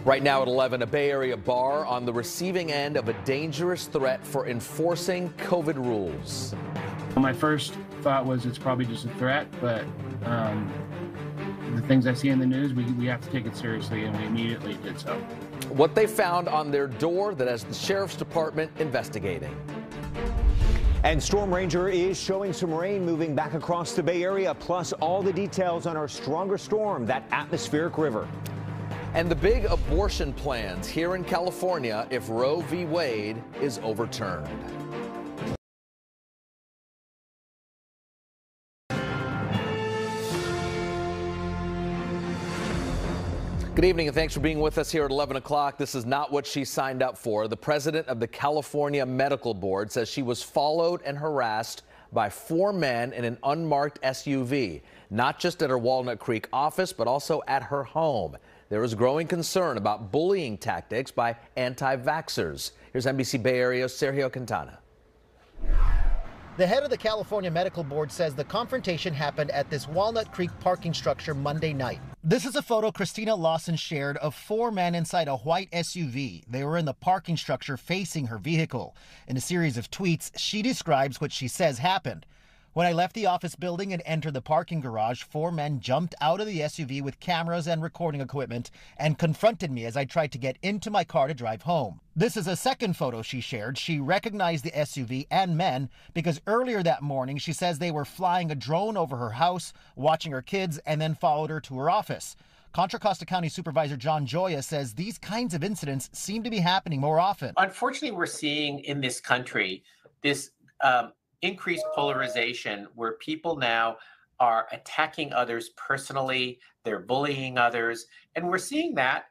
Right now at 11, a Bay Area bar on the receiving end of a dangerous threat for enforcing COVID rules. My first thought was it's probably just a threat, but the things I see in the news, we have to take it seriously, and we immediately did so. What they found on their door that has the sheriff's department investigating. And Storm Ranger is showing some rain moving back across the Bay Area, plus all the details on our stronger storm, that atmospheric river. And the big abortion plans here in California if Roe v. Wade is overturned. Good evening and thanks for being with us here at 11 o'clock. This is not what she signed up for. The president of the California Medical Board says she was followed and harassed by 4 men in an unmarked SUV, not just at her Walnut Creek office, but also at her home. There is growing concern about bullying tactics by anti-vaxxers. Here's NBC Bay Area's Sergio Quintana. The head of the California Medical Board says the confrontation happened at this Walnut Creek parking structure Monday night. This is a photo Christina Lawson shared of 4 men inside a white SUV. They were in the parking structure facing her vehicle. In a series of tweets, she describes what she says happened. When I left the office building and entered the parking garage, 4 men jumped out of the SUV with cameras and recording equipment and confronted me as I tried to get into my car to drive home. This is a second photo she shared. She recognized the SUV and men because earlier that morning she says they were flying a drone over her house, watching her kids, and then followed her to her office. Contra Costa County Supervisor John Joya says these kinds of incidents seem to be happening more often. Unfortunately, we're seeing in this country this increased polarization where people now are attacking others personally, they're bullying others, and we're seeing that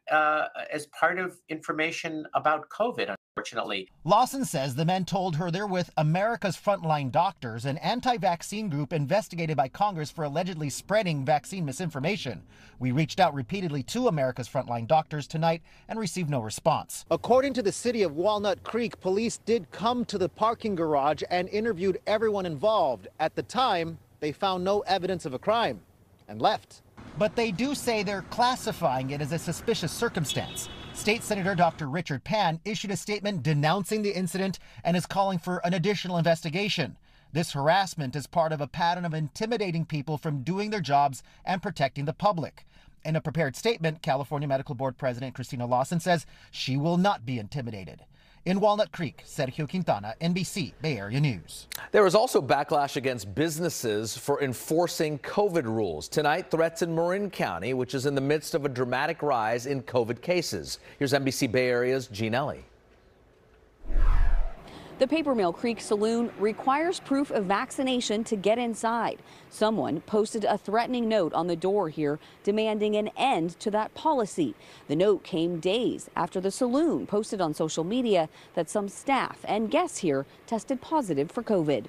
as part of information about COVID, unfortunately. Lawson says the men told her they're with America's Frontline Doctors, an anti-vaccine group investigated by Congress for allegedly spreading vaccine misinformation. We reached out repeatedly to America's Frontline Doctors tonight and received no response. According to the city of Walnut Creek, police did come to the parking garage and interviewed everyone involved. At the time, they found no evidence of a crime and left. But they do say they're classifying it as a suspicious circumstance. State Senator Dr. Richard Pan issued a statement denouncing the incident and is calling for an additional investigation. This harassment is part of a pattern of intimidating people from doing their jobs and protecting the public. In a prepared statement, California Medical Board President Christina Lawson says she will not be intimidated. In Walnut Creek, Sergio Quintana, NBC Bay Area News. There is also backlash against businesses for enforcing COVID rules. Tonight, threats in Marin County, which is in the midst of a dramatic rise in COVID cases. Here's NBC Bay Area's Gene Ellie. The Paper Mill Creek Saloon requires proof of vaccination to get inside. Someone posted a threatening note on the door here demanding an end to that policy. The note came days after the saloon posted on social media that some staff and guests here tested positive for COVID.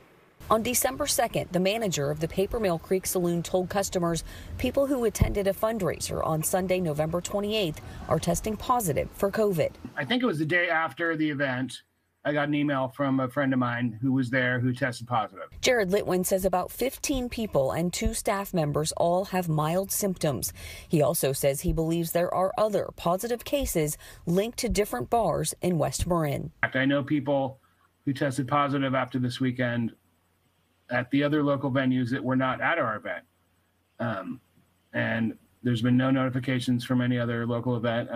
On December 2nd, the manager of the Paper Mill Creek Saloon told customers people who attended a fundraiser on Sunday, November 28th are testing positive for COVID. I think it was the day after the event. I got an email from a friend of mine who was there who tested positive. Jared Litwin says about 15 people and 2 staff members all have mild symptoms. He also says he believes there are other positive cases linked to different bars in West Marin. I know people who tested positive after this weekend at the other local venues that were not at our event. And there's been no notifications from any other local event.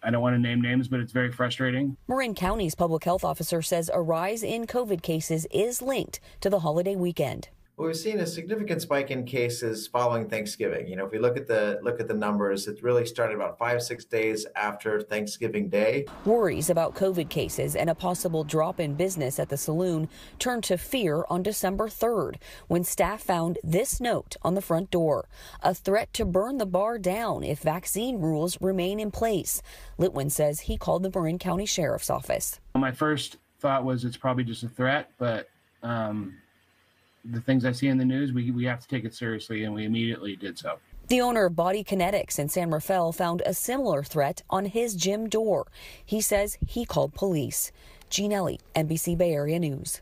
I don't want to name names, but it's very frustrating. Marin County's public health officer says a rise in COVID cases is linked to the holiday weekend. Well, we've seen a significant spike in cases following Thanksgiving. If we look at the numbers, it really started about 5-6 days after Thanksgiving Day. Worries about COVID cases and a possible drop in business at the saloon turned to fear on December 3rd when staff found this note on the front door, a threat to burn the bar down if vaccine rules remain in place. Litwin says he called the Marin County Sheriff's Office. My first thought was it's probably just a threat, but the things I see in the news, we have to take it seriously, and we immediately did so. The owner of Body Kinetics in San Rafael found a similar threat on his gym door. He says he called police. Gene Ellie, NBC Bay Area News.